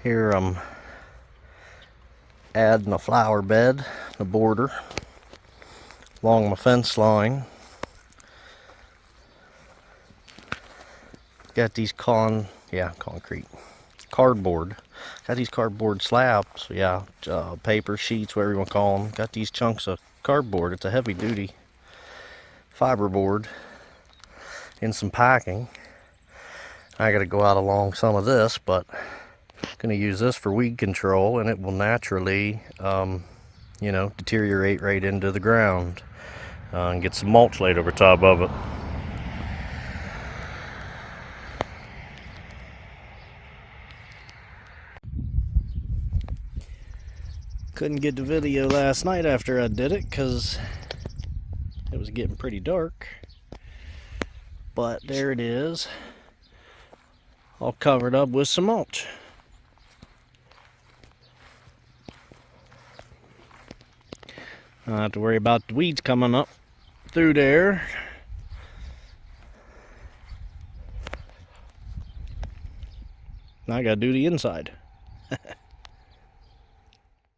Here I'm adding a flower bed, the border, along my fence line. Got these concrete, cardboard. Got these cardboard slabs, paper sheets, whatever you want to call them. Got these chunks of cardboard. It's a heavy duty fiberboard in some packing. I got to go out along some of this, but I'm going to use this for weed control, and it will naturally, deteriorate right into the ground and get some mulch laid over top of it. Couldn't get the video last night after I did it because it was getting pretty dark. But there it is, all covered up with some mulch. I don't have to worry about the weeds coming up through there. Now I gotta do the inside.